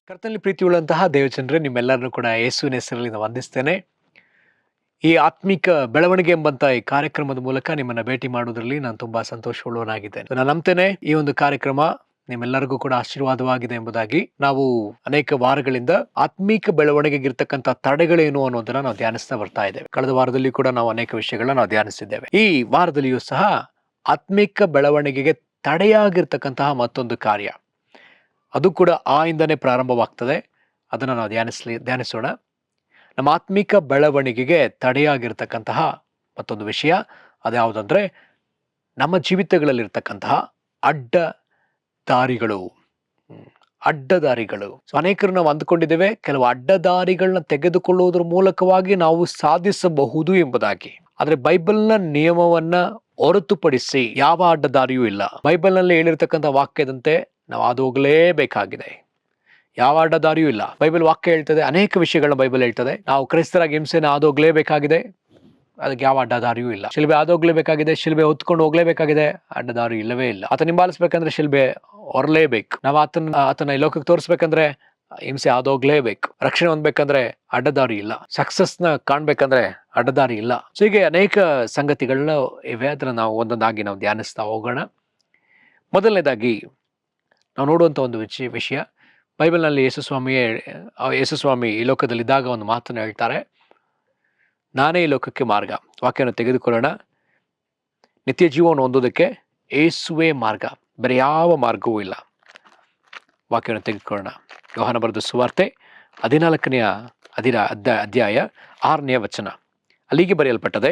ಕರ್ತನಲ್ಲಿ ಪ್ರೀತಿಯುಳ್ಳಂತಹ ದೇವಚಂದ್ರೆ ನಿಮ್ಮೆಲ್ಲರನ್ನು ಕೂಡ ಯೇಸುವಿನ ಹೆಸರಲ್ಲಿ ನಾನು ವಂದಿಸ್ತೇನೆ. ಈ ಆತ್ಮಿಕ ಬೆಳವಣಿಗೆ ಎಂಬಂತ ಈ ಕಾರ್ಯಕ್ರಮದ ಮೂಲಕ ನಿಮ್ಮನ್ನ ಭೇಟಿ ಮಾಡುವುದರಲ್ಲಿ ನಾನು ತುಂಬಾ ಸಂತೋಷವುಳ್ಳವನಾಗಿದ್ದೇನೆ. ನಾನು ನಂಬ್ತೇನೆ ಈ ಒಂದು ಕಾರ್ಯಕ್ರಮ ನಿಮ್ಮೆಲ್ಲರಿಗೂ ಕೂಡ ಆಶೀರ್ವಾದವಾಗಿದೆ ಎಂಬುದಾಗಿ. ನಾವು ಅನೇಕ ವಾರಗಳಿಂದ ಆತ್ಮಿಕ ಬೆಳವಣಿಗೆಗಿರ್ತಕ್ಕಂಥ ತಡೆಗಳೇನು ಅನ್ನೋದನ್ನ ನಾವು ಧ್ಯಾನಿಸ್ತಾ ಬರ್ತಾ ಇದ್ದೇವೆ. ಕಳೆದ ವಾರದಲ್ಲಿ ಕೂಡ ನಾವು ಅನೇಕ ವಿಷಯಗಳನ್ನ ನಾವು ಧ್ಯಾನಿಸಿದ್ದೇವೆ. ಈ ವಾರದಲ್ಲಿಯೂ ಸಹ ಆತ್ಮಿಕ ಬೆಳವಣಿಗೆಗೆ ತಡೆಯಾಗಿರ್ತಕ್ಕಂತಹ ಮತ್ತೊಂದು ಕಾರ್ಯ, ಅದು ಕೂಡ ಆ ಇಂದನೇ ಪ್ರಾರಂಭವಾಗ್ತದೆ. ಅದನ್ನು ನಾವು ಧ್ಯಾನಿಸೋಣ. ನಮ್ಮ ಆತ್ಮಿಕ ಬೆಳವಣಿಗೆಗೆ ತಡೆಯಾಗಿರ್ತಕ್ಕಂತಹ ಮತ್ತೊಂದು ವಿಷಯ ಅದ್ಯಾವುದಂದ್ರೆ ನಮ್ಮ ಜೀವಿತಗಳಲ್ಲಿರ್ತಕ್ಕಂತಹ ಅಡ್ಡ ದಾರಿಗಳು. ಅನೇಕರು ನಾವು ಅಂದುಕೊಂಡಿದ್ದೇವೆ ಕೆಲವು ಅಡ್ಡ ದಾರಿಗಳನ್ನ ತೆಗೆದುಕೊಳ್ಳುವುದರ ಮೂಲಕವಾಗಿ ನಾವು ಸಾಧಿಸಬಹುದು ಎಂಬುದಾಗಿ. ಆದ್ರೆ ಬೈಬಲ್ನ ನಿಯಮವನ್ನ ಹೊರತುಪಡಿಸಿ ಯಾವ ಅಡ್ಡ ದಾರಿಯೂ ಇಲ್ಲ. ಬೈಬಲ್ನಲ್ಲಿ ಹೇಳಿರ್ತಕ್ಕಂಥ ವಾಕ್ಯದಂತೆ ನಾವು ಹಾದು ಹೋಗಲೇಬೇಕಾಗಿದೆ. ಯಾವ ಅಡ್ಡದಾರಿಯೂ ಇಲ್ಲ. ಬೈಬಲ್ ವಾಕ್ಯ ಹೇಳ್ತದೆ, ಅನೇಕ ವಿಷಯಗಳನ್ನ ಬೈಬಲ್ ಹೇಳ್ತದೆ. ನಾವು ಕ್ರೈಸ್ತರಾಗಿ ಹಿಂಸೆನ ಹಾದು ಹೋಗ್ಲೇಬೇಕಾಗಿದೆ, ಅದಕ್ಕೆ ಯಾವ ಅಡ್ಡದಾರಿಯೂ ಇಲ್ಲ. ಶಿಲ್ಬೆ ಹಾದು ಹೋಗ್ಲೇಬೇಕಾಗಿದೆ, ಶಿಲ್ಬೆ ಹೊತ್ಕೊಂಡು ಹೋಗ್ಲೇಬೇಕಾಗಿದೆ, ಅಡ್ಡದಾರಿ ಇಲ್ಲವೇ ಇಲ್ಲ. ಆತನ ಹಿಂಬಾಲಿಸ್ಬೇಕಂದ್ರೆ ಶಿಲ್ಬೆ ಹೊರಲೇಬೇಕು. ನಾವು ಆತನ ಈ ಲೋಕಕ್ಕೆ ತೋರಿಸ್ಬೇಕಂದ್ರೆ ಹಿಂಸೆ ಹಾದು ಹೋಗ್ಲೇಬೇಕು. ರಕ್ಷಣೆ ಹೊಂದ್ಬೇಕಂದ್ರೆ ಅಡ್ಡದಾರಿ ಇಲ್ಲ. ಸಕ್ಸಸ್ನ ಕಾಣ್ಬೇಕಂದ್ರೆ ಅಡ್ಡದಾರಿ ಇಲ್ಲ. ಸೊ ಹೀಗೆ ಅನೇಕ ಸಂಗತಿಗಳನ್ನ ಇವೆ. ಅದನ್ನ ನಾವು ಒಂದೊಂದಾಗಿ ನಾವು ಧ್ಯಾನಿಸ್ತಾ ಹೋಗೋಣ. ಮೊದಲನೇದಾಗಿ ನಾವು ನೋಡುವಂಥ ಒಂದು ವಿಷಯ, ಬೈಬಲ್ನಲ್ಲಿ ಯೇಸುಸ್ವಾಮಿ ಈ ಲೋಕದಲ್ಲಿದ್ದಾಗ ಒಂದು ಮಾತನ್ನು ಹೇಳ್ತಾರೆ, ನಾನೇ ಈ ಲೋಕಕ್ಕೆ ಮಾರ್ಗ. ವಾಕ್ಯವನ್ನು ತೆಗೆದುಕೊಳ್ಳೋಣ. ನಿತ್ಯ ಜೀವವನ್ನು ಹೊಂದೋದಕ್ಕೆ ಯೇಸುವೇ ಮಾರ್ಗ, ಬೇರೆ ಯಾವ ಮಾರ್ಗವೂ ಇಲ್ಲ. ವಾಕ್ಯವನ್ನು ತೆಗೆದುಕೊಳ್ಳೋಣ. ಯೋಹಾನ ಬರೆದ ಸುವಾರ್ತೆ 14ನೇ ಅಧ್ಯಾಯ 6ನೇ ವಚನ. ಅಲ್ಲಿಗೆ ಬರೆಯಲ್ಪಟ್ಟದೆ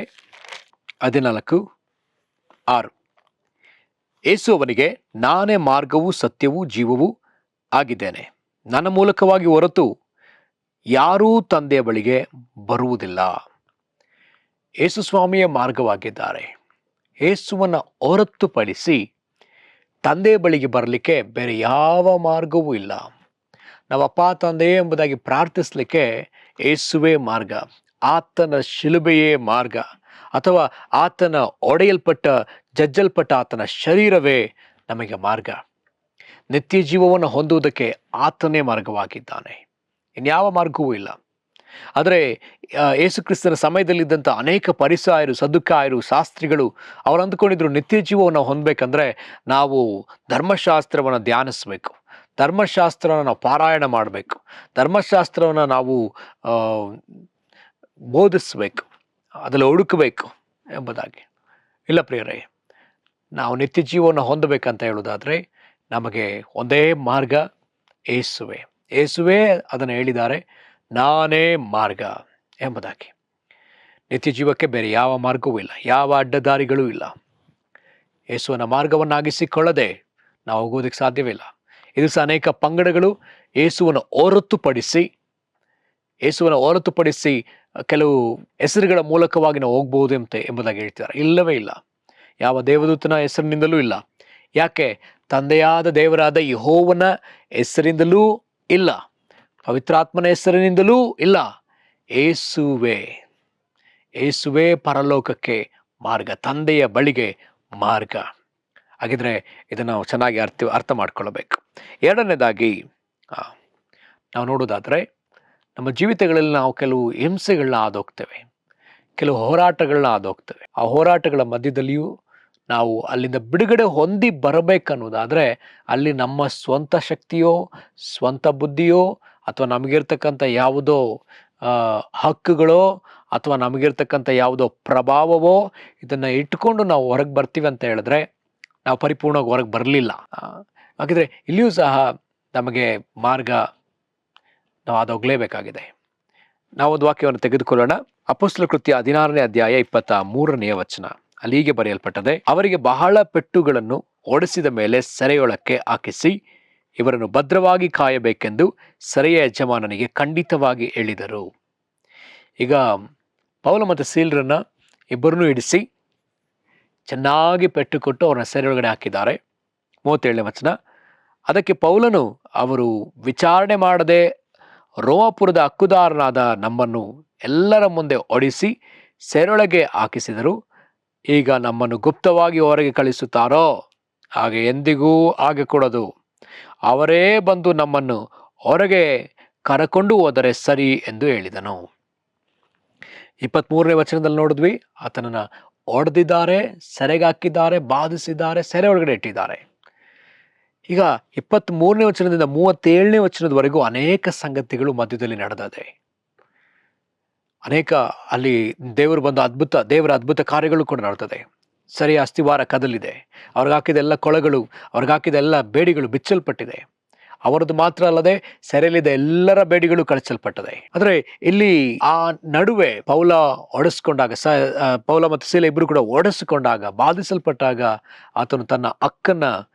14:6. ಯೇಸು ಅವನಿಗೆ, ನಾನೇ ಮಾರ್ಗವೂ ಸತ್ಯವೂ ಜೀವವೂ ಆಗಿದ್ದೇನೆ. ನನ್ನ ಮೂಲಕವಾಗಿ ಹೊರತು ಯಾರೂ ತಂದೆಯ ಬಳಿಗೆ ಬರುವುದಿಲ್ಲ. ಯೇಸು ಸ್ವಾಮಿಯ ಮಾರ್ಗವಾಗಿದ್ದಾರೆ. ಯೇಸುವನ್ನ ಹೊರತುಪಡಿಸಿ ತಂದೆಯ ಬಳಿಗೆ ಬರಲಿಕ್ಕೆ ಬೇರೆ ಯಾವ ಮಾರ್ಗವೂ ಇಲ್ಲ. ನಾವು ಅಪ್ಪ ತಂದೆ ಎಂಬುದಾಗಿ ಪ್ರಾರ್ಥಿಸಲಿಕ್ಕೆ ಯೇಸುವೇ ಮಾರ್ಗ, ಆತನ ಶಿಲುಬೆಯೇ ಮಾರ್ಗ, ಅಥವಾ ಆತನ ಒಡೆಯಲ್ಪಟ್ಟ ಜಜ್ಜಲ್ಪಟ್ಟ ಆತನ ಶರೀರವೇ ನಮಗೆ ಮಾರ್ಗ. ನಿತ್ಯ ಜೀವವನ್ನು ಹೊಂದುವುದಕ್ಕೆ ಆತನೇ ಮಾರ್ಗವಾಗಿದ್ದಾನೆ, ಇನ್ಯಾವ ಮಾರ್ಗವೂ ಇಲ್ಲ. ಆದರೆ ಯೇಸು ಕ್ರಿಸ್ತನ ಸಮಯದಲ್ಲಿದ್ದಂಥ ಅನೇಕ ಪರಿಸಾಯರು, ಸದ್ದುಕಾಯರು, ಶಾಸ್ತ್ರಿಗಳು ಅವ್ರು ಅಂದ್ಕೊಂಡಿದ್ರು ನಿತ್ಯ ಜೀವವನ್ನು ಹೊಂದಬೇಕಂದ್ರೆ ನಾವು ಧರ್ಮಶಾಸ್ತ್ರವನ್ನು ಧ್ಯಾನಿಸ್ಬೇಕು, ಧರ್ಮಶಾಸ್ತ್ರವನ್ನು ನಾವು ಪಾರಾಯಣ ಮಾಡಬೇಕು, ಧರ್ಮಶಾಸ್ತ್ರವನ್ನು ನಾವು ಬೋಧಿಸ್ಬೇಕು, ಅದರಲ್ಲಿ ಹುಡುಕಬೇಕು ಎಂಬುದಾಗಿ. ಇಲ್ಲ ಪ್ರಿಯರೇ, ನಾವು ನಿತ್ಯ ಜೀವವನ್ನು ಹೊಂದಬೇಕಂತ ಹೇಳೋದಾದರೆ ನಮಗೆ ಒಂದೇ ಮಾರ್ಗ, ಯೇಸುವೆ. ಯೇಸುವೇ ಅದನ್ನು ಹೇಳಿದ್ದಾರೆ, ನಾನೇ ಮಾರ್ಗ ಎಂಬುದಾಗಿ. ನಿತ್ಯ ಜೀವಕ್ಕೆ ಬೇರೆ ಯಾವ ಮಾರ್ಗವೂ ಇಲ್ಲ, ಯಾವ ಅಡ್ಡದಾರಿಗಳೂ ಇಲ್ಲ. ಯೇಸುವನ ಮಾರ್ಗವನ್ನಾಗಿಸಿಕೊಳ್ಳದೆ ನಾವು ಹೋಗೋದಕ್ಕೆ ಸಾಧ್ಯವಿಲ್ಲ. ಇದು ಸಹ ಅನೇಕ ಪಂಗಡಗಳು ಯೇಸುವನ್ನು ಹೊರತುಪಡಿಸಿ ಕೆಲವು ಹೆಸರುಗಳ ಮೂಲಕವಾಗಿ ನಾವು ಹೋಗ್ಬೋದು ಎಂಬುದಾಗಿ ಹೇಳ್ತಿದ್ದಾರೆ. ಇಲ್ಲವೇ ಇಲ್ಲ. ಯಾವ ದೇವದೂತನ ಹೆಸರಿನಿಂದಲೂ ಇಲ್ಲ. ಯಾಕೆ? ತಂದೆಯಾದ ದೇವರಾದ ಯೆಹೋವನ ಹೆಸರಿಂದಲೂ ಇಲ್ಲ, ಪವಿತ್ರಾತ್ಮನ ಹೆಸರಿನಿಂದಲೂ ಇಲ್ಲ. ಯೇಸುವೇ ಪರಲೋಕಕ್ಕೆ ಮಾರ್ಗ, ತಂದೆಯ ಬಳಿಗೆ ಮಾರ್ಗ. ಹಾಗಿದ್ರೆ ಇದನ್ನು ನಾವು ಚೆನ್ನಾಗಿ ಅರ್ಥ ಮಾಡ್ಕೊಳ್ಳಬೇಕು. ಎರಡನೇದಾಗಿ ನಾವು ನೋಡೋದಾದರೆ ನಮ್ಮ ಜೀವಿತಗಳಲ್ಲಿ ನಾವು ಕೆಲವು ಹಿಂಸೆಗಳನ್ನ ಆದೋಗ್ತೇವೆ, ಕೆಲವು ಹೋರಾಟಗಳನ್ನ ಆದೋಗ್ತೇವೆ. ಆ ಹೋರಾಟಗಳ ಮಧ್ಯದಲ್ಲಿಯೂ ನಾವು ಅಲ್ಲಿಂದ ಬಿಡುಗಡೆ ಹೊಂದಿ ಬರಬೇಕನ್ನೋದಾದರೆ ಅಲ್ಲಿ ನಮ್ಮ ಸ್ವಂತ ಶಕ್ತಿಯೋ, ಸ್ವಂತ ಬುದ್ಧಿಯೋ, ಅಥವಾ ನಮಗಿರ್ತಕ್ಕಂಥ ಯಾವುದೋ ಹಕ್ಕುಗಳೋ, ಅಥವಾ ನಮಗಿರ್ತಕ್ಕಂಥ ಯಾವುದೋ ಪ್ರಭಾವವೋ ಇದನ್ನು ಇಟ್ಕೊಂಡು ನಾವು ಹೊರಗೆ ಬರ್ತೀವಿ ಅಂತ ಹೇಳಿದ್ರೆ ನಾವು ಪರಿಪೂರ್ಣವಾಗಿ ಹೊರಗೆ ಬರಲಿಲ್ಲ. ಹಾಗಿದ್ರೆ ಇಲ್ಲಿಯೂ ಸಹ ನಮಗೆ ಮಾರ್ಗ ನಾವು ಅದೋಗ್ಲೇಬೇಕಾಗಿದೆ. ನಾವೊಂದು ವಾಕ್ಯವನ್ನು ತೆಗೆದುಕೊಳ್ಳೋಣ. ಅಪೊಸ್ತಲ ಕೃತ್ಯ 16ನೇ ಅಧ್ಯಾಯ 23ನೇ ವಚನ. ಅಲ್ಲಿಗೆ ಬರೆಯಲ್ಪಟ್ಟದೆ, ಅವರಿಗೆ ಬಹಳ ಪೆಟ್ಟುಗಳನ್ನು ಹೊಡೆಸಿದ ಮೇಲೆ ಸೆರೆಯೊಳಕ್ಕೆ ಹಾಕಿಸಿ ಇವರನ್ನು ಭದ್ರವಾಗಿ ಕಾಯಬೇಕೆಂದು ಸೆರೆಯ ಯಜಮಾನನಿಗೆ ಖಂಡಿತವಾಗಿ ಹೇಳಿದರು. ಈಗ ಪೌಲ ಮತ್ತು ಸೀಲರನ್ನ ಇಬ್ಬರನ್ನೂ ಹಿಡಿಸಿ ಚೆನ್ನಾಗಿ ಪೆಟ್ಟು ಕೊಟ್ಟು ಅವರನ್ನ ಸೆರೆಯೊಳಗಡೆ ಹಾಕಿದ್ದಾರೆ. 37ನೇ ವಚನ. ಅದಕ್ಕೆ ಪೌಲನು, ಅವರು ವಿಚಾರಣೆ ಮಾಡದೆ ರೋಮಾಪುರದ ಹಕ್ಕುದಾರನಾದ ನಮ್ಮನ್ನು ಎಲ್ಲರ ಮುಂದೆ ಹೊಡಿಸಿ ಸೆರೆಯೊಳಗೆ ಹಾಕಿಸಿದರು, ಈಗ ನಮ್ಮನ್ನು ಗುಪ್ತವಾಗಿ ಹೊರಗೆ ಕಳಿಸುತ್ತಾರೋ? ಹಾಗೆ ಎಂದಿಗೂ ಆಗಕೂಡದು. ಅವರೇ ಬಂದು ನಮ್ಮನ್ನು ಹೊರಗೆ ಕರಕೊಂಡು ಹೋದರೆ ಸರಿ ಎಂದು ಹೇಳಿದನು. 23ನೇ ವಚನದಲ್ಲಿ ನೋಡಿದ್ವಿ, ಆತನನ್ನ ಹೊಡೆದಿದ್ದಾರೆ, ಸೆರೆಗೆ ಹಾಕಿದ್ದಾರೆ, ಬಾಧಿಸಿದ್ದಾರೆ, ಸೆರೆ ಒಳಗಡೆ ಇಟ್ಟಿದ್ದಾರೆ. ಈಗ 23ನೇ ವಚನದಿಂದ 37ನೇ ವಚನದವರೆಗೂ ಅನೇಕ ಸಂಗತಿಗಳು ಮಧ್ಯದಲ್ಲಿ ನಡೆದಿದೆ. ಅನೇಕ ಅಲ್ಲಿ ದೇವರ ಅದ್ಭುತ ಕಾರ್ಯಗಳು ಕೂಡ ನಡೆದಿದೆ. ಸರಿಯ ಅಸ್ಥಿವಾರ ಕದಲಿದೆ, ಅವ್ರಿಗೆ ಹಾಕಿದ ಎಲ್ಲ ಕೊಳಗಳು, ಅವ್ರಿಗೆ ಹಾಕಿದ ಎಲ್ಲ ಬೇಡಿಗಳು ಬಿಚ್ಚಲ್ಪಟ್ಟಿದೆ. ಅವರದ್ದು ಮಾತ್ರ ಅಲ್ಲದೆ ಸೆರೆಯಲ್ಲಿದ್ದ ಎಲ್ಲರ ಬೇಡಿಗಳು ಕಳಿಸಲ್ಪಟ್ಟಿದೆ. ಆದರೆ ಇಲ್ಲಿ ಆ ನಡುವೆ ಪೌಲ ಮತ್ತು ಸೀಲ ಇಬ್ಬರು ಕೂಡ ಓಡಿಸಿಕೊಂಡಾಗ, ಬಾಧಿಸಲ್ಪಟ್ಟಾಗ ಆತನು ತನ್ನ ಹಕ್ಕನ್ನ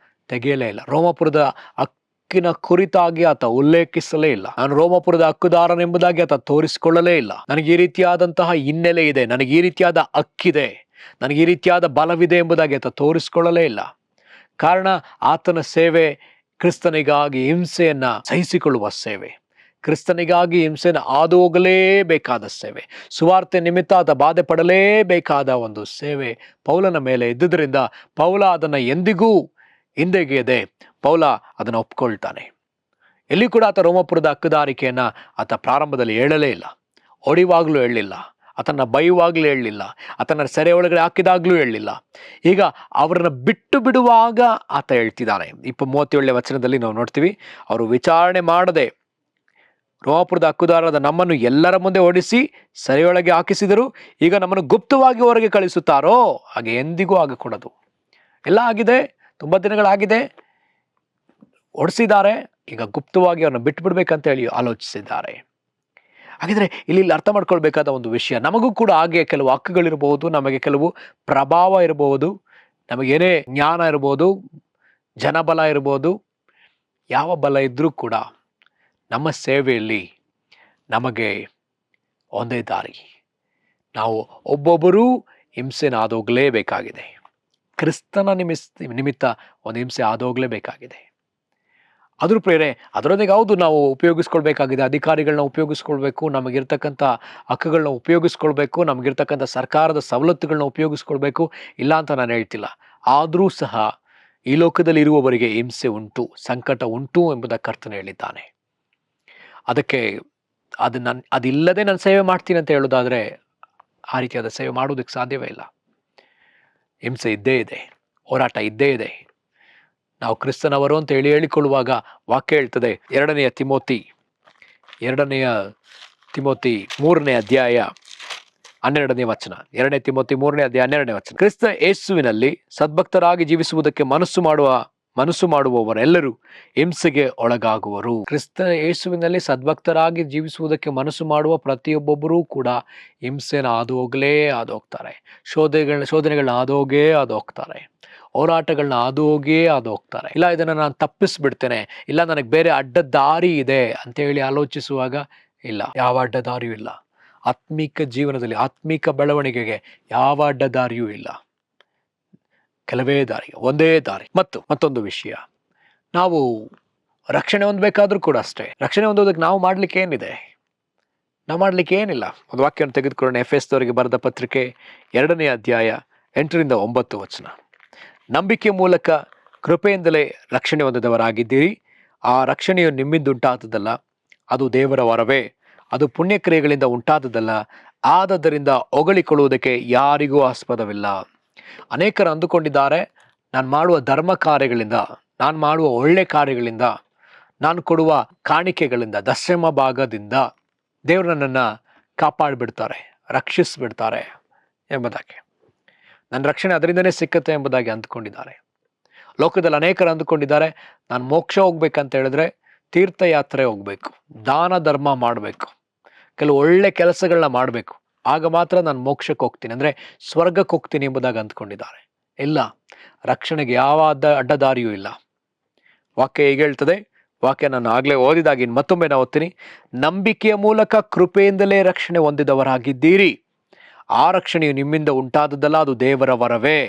ತೆಗೆಯಲೇ ಇಲ್ಲ. ರೋಮಾಪುರದ ಹಕ್ಕಿನ ಕುರಿತಾಗಿ ಆತ ಉಲ್ಲೇಖಿಸಲೇ ಇಲ್ಲ. ನಾನು ರೋಮಾಪುರದ ಹಕ್ಕುದಾರನೆಂಬುದಾಗಿ ಆತ ತೋರಿಸಿಕೊಳ್ಳಲೇ ಇಲ್ಲ. ನನಗೆ ಈ ರೀತಿಯಾದಂತಹ ಹಿನ್ನೆಲೆ ಇದೆ, ನನಗೆ ಈ ರೀತಿಯಾದ ಹಕ್ಕಿದೆ, ನನಗೆ ಈ ರೀತಿಯಾದ ಬಲವಿದೆ ಎಂಬುದಾಗಿ ಆತ ತೋರಿಸಿಕೊಳ್ಳಲೇ ಇಲ್ಲ. ಕಾರಣ ಆತನ ಸೇವೆ ಕ್ರಿಸ್ತನಿಗಾಗಿ ಹಿಂಸೆಯನ್ನ ಸಹಿಸಿಕೊಳ್ಳುವ ಸೇವೆ, ಕ್ರಿಸ್ತನಿಗಾಗಿ ಹಿಂಸೆಯನ್ನು ಹಾದು ಹೋಗಲೇಬೇಕಾದ ಸೇವೆ, ಸುವಾರ್ತೆ ನಿಮಿತ್ತ ಆತ ಬಾಧೆ ಪಡಲೇಬೇಕಾದ ಒಂದು ಸೇವೆ ಪೌಲನ ಮೇಲೆ ಇದ್ದುದರಿಂದ ಪೌಲ ಅದನ್ನು ಎಂದಿಗೂ ಹಿಂದೆಗೆಯದೆ ಪೌಲ ಅದನ್ನು ಒಪ್ಕೊಳ್ತಾನೆ. ಎಲ್ಲಿ ಕೂಡ ಆತ ರೋಮಾಪುರದ ಹಕ್ಕುದಾರಿಕೆಯನ್ನ ಆತ ಪ್ರಾರಂಭದಲ್ಲಿ ಹೇಳಲೇ ಇಲ್ಲ, ಹೊಡಿವಾಗ್ಲೂ ಹೇಳಲಿಲ್ಲ, ಆತನ ಬೈಯುವಾಗ್ಲೂ ಹೇಳಲಿಲ್ಲ, ಆತನ ಸೆರೆ ಒಳಗಡೆ ಹಾಕಿದಾಗ್ಲೂ ಹೇಳಲಿಲ್ಲ. ಈಗ ಅವರನ್ನ ಬಿಟ್ಟು ಬಿಡುವಾಗ ಆತ ಹೇಳ್ತಿದ್ದಾನೆ. 37ನೇ ವಚನದಲ್ಲಿ ನಾವು ನೋಡ್ತೀವಿ, ಅವರು ವಿಚಾರಣೆ ಮಾಡದೆ ರೋಮಾಪುರದ ಹಕ್ಕುದಾರರಾದ ನಮ್ಮನ್ನು ಎಲ್ಲರ ಮುಂದೆ ಓಡಿಸಿ ಸೆರೆಯೊಳಗೆ ಹಾಕಿಸಿದರು, ಈಗ ನಮ್ಮನ್ನು ಗುಪ್ತವಾಗಿ ಹೊರಗೆ ಕಳಿಸುತ್ತಾರೋ? ಹಾಗೆ ಎಂದಿಗೂ ಆಗಕೂಡದು. ಎಲ್ಲ ಆಗಿದೆ, ತುಂಬಾ ದಿನಗಳಾಗಿದೆ, ಓಡಿಸಿದ್ದಾರೆ, ಈಗ ಗುಪ್ತವಾಗಿ ಅವ್ರನ್ನ ಬಿಟ್ಟು ಬಿಡ್ಬೇಕಂತ ಹೇಳಿ ಆಲೋಚಿಸಿದ್ದಾರೆ. ಹಾಗಿದ್ರೆ ಇಲ್ಲಿ ಅರ್ಥ ಮಾಡ್ಕೊಳ್ಬೇಕಾದ ಒಂದು ವಿಷಯ, ನಮಗೂ ಕೂಡ ಹಾಗೆ ಕೆಲವು ಹಕ್ಕುಗಳಿರ್ಬೋದು, ನಮಗೆ ಕೆಲವು ಪ್ರಭಾವ ಇರಬಹುದು, ನಮಗೇನೇ ಜ್ಞಾನ ಇರ್ಬೋದು, ಜನಬಲ ಇರ್ಬೋದು, ಯಾವ ಬಲ ಇದ್ರೂ ಕೂಡ ನಮ್ಮ ಸೇವೆಯಲ್ಲಿ ನಮಗೆ ಒಂದೇ ದಾರಿ. ನಾವು ಒಬ್ಬೊಬ್ಬರೂ ಹಿಂಸೆನ ಆದೋಗ್ಲೇಬೇಕಾಗಿದೆ. ಕ್ರಿಸ್ತನ ನಿಮಿತ್ತ ಒಂದು ಹಿಂಸೆ ಆದೋಗ್ಲೇಬೇಕಾಗಿದೆ. ಅದ್ರ ಪ್ರೇರೆ ಅದರೊಂದಿಗೆ ಹೌದು ನಾವು ಉಪಯೋಗಿಸ್ಕೊಳ್ಬೇಕಾಗಿದೆ, ಅಧಿಕಾರಿಗಳನ್ನ ಉಪಯೋಗಿಸ್ಕೊಳ್ಬೇಕು, ನಮಗಿರ್ತಕ್ಕಂಥ ಹಕ್ಕುಗಳನ್ನ ಉಪಯೋಗಿಸ್ಕೊಳ್ಬೇಕು, ನಮಗಿರ್ತಕ್ಕಂಥ ಸರ್ಕಾರದ ಸವಲತ್ತುಗಳನ್ನ ಉಪಯೋಗಿಸ್ಕೊಳ್ಬೇಕು, ಇಲ್ಲ ಅಂತ ನಾನು ಹೇಳ್ತಿಲ್ಲ. ಆದರೂ ಸಹ ಈ ಲೋಕದಲ್ಲಿ ಇರುವವರಿಗೆ ಹಿಂಸೆ ಉಂಟು, ಸಂಕಟ ಉಂಟು ಎಂಬುದಕ್ಕೆ ಕರ್ತನು ಹೇಳಿದ್ದಾನೆ. ಅದಕ್ಕೆ ಅದಿಲ್ಲದೆ ನಾನು ಸೇವೆ ಮಾಡ್ತೀನಿ ಅಂತ ಹೇಳೋದಾದ್ರೆ ಆ ರೀತಿಯಾದ ಸೇವೆ ಮಾಡೋದಕ್ಕೆ ಸಾಧ್ಯವೇ ಇಲ್ಲ. ಹಿಂಸೆ ಇದ್ದೇ ಇದೆ, ಹೋರಾಟ ಇದ್ದೇ ಇದೆ. ನಾವು ಕ್ರಿಸ್ತನವರು ಅಂತ ಹೇಳಿಕೊಳ್ಳುವಾಗ ವಾಕ್ಯ ಹೇಳ್ತದೆ, 2 ತಿಮೋತಿ 3ನೇ ಅಧ್ಯಾಯ 12ನೇ ವಚನ. 2 ತಿಮೋತಿ 3ನೇ ಅಧ್ಯಾಯ 12ನೇ ವಚನ, ಕ್ರಿಸ್ತ ಯೇಸುವಿನಲ್ಲಿ ಸದ್ಭಕ್ತರಾಗಿ ಜೀವಿಸುವುದಕ್ಕೆ ಮನಸ್ಸು ಮಾಡುವವರೆಲ್ಲರೂ ಹಿಂಸೆಗೆ ಒಳಗಾಗುವರು. ಕ್ರಿಸ್ತ ಯೇಸುವಿನಲ್ಲಿ ಸದ್ಭಕ್ತರಾಗಿ ಜೀವಿಸುವುದಕ್ಕೆ ಮನಸ್ಸು ಮಾಡುವ ಪ್ರತಿಯೊಬ್ಬೊಬ್ಬರೂ ಕೂಡ ಹಿಂಸೆನ ಹಾದು ಹೋಗ್ತಾರೆ, ಶೋಧನೆಗಳನ್ನ ಹಾದು ಹೋಗ್ತಾರೆ, ಹೋರಾಟಗಳನ್ನ ಹಾದು ಹೋಗ್ತಾರೆ. ಇಲ್ಲ ಇದನ್ನ ನಾನು ತಪ್ಪಿಸ್ಬಿಡ್ತೇನೆ, ಇಲ್ಲ ನನಗೆ ಬೇರೆ ಅಡ್ಡ ದಾರಿ ಇದೆ ಅಂತ ಹೇಳಿ ಆಲೋಚಿಸುವಾಗ ಇಲ್ಲ, ಯಾವ ಅಡ್ಡ ದಾರಿಯೂ ಇಲ್ಲ. ಆತ್ಮಿಕ ಜೀವನದಲ್ಲಿ, ಆತ್ಮಿಕ ಬೆಳವಣಿಗೆಗೆ ಯಾವ ಅಡ್ಡ ದಾರಿಯೂ ಇಲ್ಲ. ಕೆಲವೇ ದಾರಿ, ಒಂದೇ ದಾರಿ. ಮತ್ತೊಂದು ವಿಷಯ, ನಾವು ರಕ್ಷಣೆ ಹೊಂದಬೇಕಾದ್ರೂ ಕೂಡ ಅಷ್ಟೇ. ರಕ್ಷಣೆ ಹೊಂದೋದಕ್ಕೆ ನಾವು ಮಾಡ್ಲಿಕ್ಕೆ ಏನಿದೆ? ನಾವು ಮಾಡ್ಲಿಕ್ಕೆ ಏನಿಲ್ಲ. ಒಂದು ವಾಕ್ಯವನ್ನು ತೆಗೆದುಕೊಳ್ಳೋಣ. ಎಫೆಸದವರಿಗೆ ಬರೆದ ಪತ್ರಿಕೆ 2ನೇ ಅಧ್ಯಾಯ 8ರಿಂದ 9 ವಚನ. ನಂಬಿಕೆ ಮೂಲಕ ಕೃಪೆಯಿಂದಲೇ ರಕ್ಷಣೆ ಹೊಂದಿದವರಾಗಿದ್ದೀರಿ. ಆ ರಕ್ಷಣೆಯು ನಿಮ್ಮಿಂದ ಉಂಟಾದದಲ್ಲ, ಅದು ದೇವರ ವರವೇ. ಅದು ಪುಣ್ಯಕ್ರಿಯೆಗಳಿಂದ ಉಂಟಾದದಲ್ಲ, ಆದದರಿಂದ ಹೊಗಳಿಕೊಳ್ಳುವುದಕ್ಕೆ ಯಾರಿಗೂ ಆಸ್ಪದವಿಲ್ಲ. ಅನೇಕರು ಅಂದುಕೊಂಡಿದ್ದಾರೆ, ನಾನು ಮಾಡುವ ಧರ್ಮ ಕಾರ್ಯಗಳಿಂದ, ನಾನು ಮಾಡುವ ಒಳ್ಳೆ ಕಾರ್ಯಗಳಿಂದ, ನಾನು ಕೊಡುವ ಕಾಣಿಕೆಗಳಿಂದ, ದಶಮ ಭಾಗದಿಂದ ದೇವರು ನನ್ನನ್ನು ಕಾಪಾಡಿಬಿಡ್ತಾರೆ, ರಕ್ಷಿಸಿಬಿಡ್ತಾರೆ ಎಂಬುದಾಗಿ, ನನ್ನ ರಕ್ಷಣೆ ಅದರಿಂದನೇ ಸಿಕ್ಕತ್ತೆ ಎಂಬುದಾಗಿ ಅಂದ್ಕೊಂಡಿದ್ದಾರೆ. ಲೋಕದಲ್ಲಿ ಅನೇಕರು ಅಂದುಕೊಂಡಿದ್ದಾರೆ, ನಾನು ಮೋಕ್ಷ ಹೋಗ್ಬೇಕಂತ ಹೇಳಿದ್ರೆ ತೀರ್ಥಯಾತ್ರೆ ಹೋಗ್ಬೇಕು, ದಾನ ಧರ್ಮ ಮಾಡಬೇಕು, ಕೆಲವು ಒಳ್ಳೆ ಕೆಲಸಗಳನ್ನ ಮಾಡಬೇಕು, ಆಗ ಮಾತ್ರ ನಾನು ಮೋಕ್ಷಕ್ಕೆ ಹೋಗ್ತೀನಿ, ಅಂದರೆ ಸ್ವರ್ಗಕ್ಕೆ ಹೋಗ್ತೀನಿ ಎಂಬುದಾಗಿ ಅಂದ್ಕೊಂಡಿದ್ದಾರೆ. ಇಲ್ಲ, ರಕ್ಷಣೆಗೆ ಯಾವ ಅಡ್ಡದಾರಿಯೂ ಇಲ್ಲ. ವಾಕ್ಯ ಹೇಗೆ ಹೇಳ್ತದೆ? ವಾಕ್ಯ ನಾನು ಆಗಲೇ ಓದಿದಾಗಿ ಮತ್ತೊಮ್ಮೆ ನಾನು ಓದ್ತೀನಿ. ನಂಬಿಕೆಯ ಮೂಲಕ ಕೃಪೆಯಿಂದಲೇ ರಕ್ಷಣೆ ಹೊಂದಿದವರಾಗಿದ್ದೀರಿ. ಆ ರಕ್ಷಣೆಯು ನಿಮ್ಮಿಂದ ಉಂಟಾದದ್ದಲ್ಲ, ಅದು ದೇವರ ವರವೇ.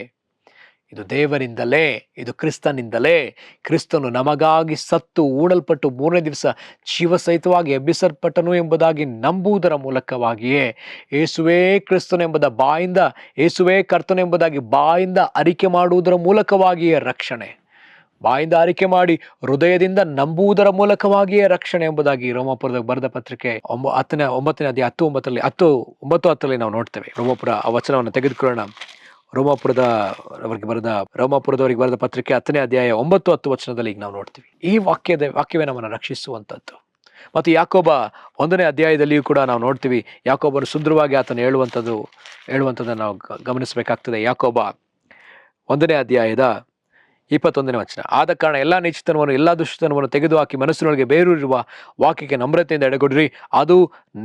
ಇದು ದೇವರಿಂದಲೇ, ಇದು ಕ್ರಿಸ್ತನಿಂದಲೇ. ಕ್ರಿಸ್ತನು ನಮಗಾಗಿ ಸತ್ತು ಊಡಲ್ಪಟ್ಟು ಮೂರನೇ ದಿವಸ ಜೀವಸಹಿತವಾಗಿ ಎಬ್ಬಿಸಲ್ಪಟ್ಟನು ಎಂಬುದಾಗಿ ನಂಬುವುದರ ಮೂಲಕವಾಗಿಯೇ, ಯೇಸುವೇ ಕ್ರಿಸ್ತನು ಎಂಬುದ ಬಾಯಿಂದ, ಯೇಸುವೇ ಕರ್ತನು ಎಂಬುದಾಗಿ ಬಾಯಿಂದ ಅರಿಕೆ ಮಾಡುವುದರ ಮೂಲಕವಾಗಿಯೇ ರಕ್ಷಣೆ. ಬಾಯಿಂದ ಅರಿಕೆ ಮಾಡಿ ಹೃದಯದಿಂದ ನಂಬುವುದರ ಮೂಲಕವಾಗಿಯೇ ರಕ್ಷಣೆ ಎಂಬುದಾಗಿ ರೋಮಾಪುರದ ಬರೆದ ಪತ್ರಿಕೆ 9ನೇ ಅಧ್ಯಾಯ 9-10 ನಾವು ನೋಡ್ತೇವೆ. ರೋಮಾಪುರ ಆ ವಚನವನ್ನು ತೆಗೆದುಕೊಳ್ಳೋಣ. ರೋಮಾಪುರದವರಿಗೆ ಬರೆದ ಪತ್ರಿಕೆ 10ನೇ ಅಧ್ಯಾಯ 9-10 ವಚನದಲ್ಲಿ ಈಗ ನಾವು ನೋಡ್ತೀವಿ. ಈ ವಾಕ್ಯವೇ ನಮ್ಮನ್ನು ರಕ್ಷಿಸುವಂಥದ್ದು. ಮತ್ತು ಯಾಕೋಬ 1ನೇ ಅಧ್ಯಾಯದಲ್ಲಿಯೂ ಕೂಡ ನಾವು ನೋಡ್ತೀವಿ. ಯಾಕೋಬನು ಸುಂದರವಾಗಿ ಆತನು ಹೇಳುವಂಥದ್ದನ್ನು ನಾವು ಗಮನಿಸಬೇಕಾಗ್ತದೆ. ಯಾಕೋಬ 1ನೇ ಅಧ್ಯಾಯದ 21ನೇ ವಚನ. ಆದ ಕಾರಣ ಎಲ್ಲ ನೀಚತನವನ್ನು, ಎಲ್ಲ ದುಷ್ಟತನವನ್ನು ತೆಗೆದುಹಾಕಿ ಮನಸ್ಸಿನೊಳಗೆ ಬೇರೂರಿರುವ ವಾಕ್ಯಕ್ಕೆ ನಮ್ರತೆಯಿಂದ ಎಡೆಗೊಡ್ರಿ, ಅದು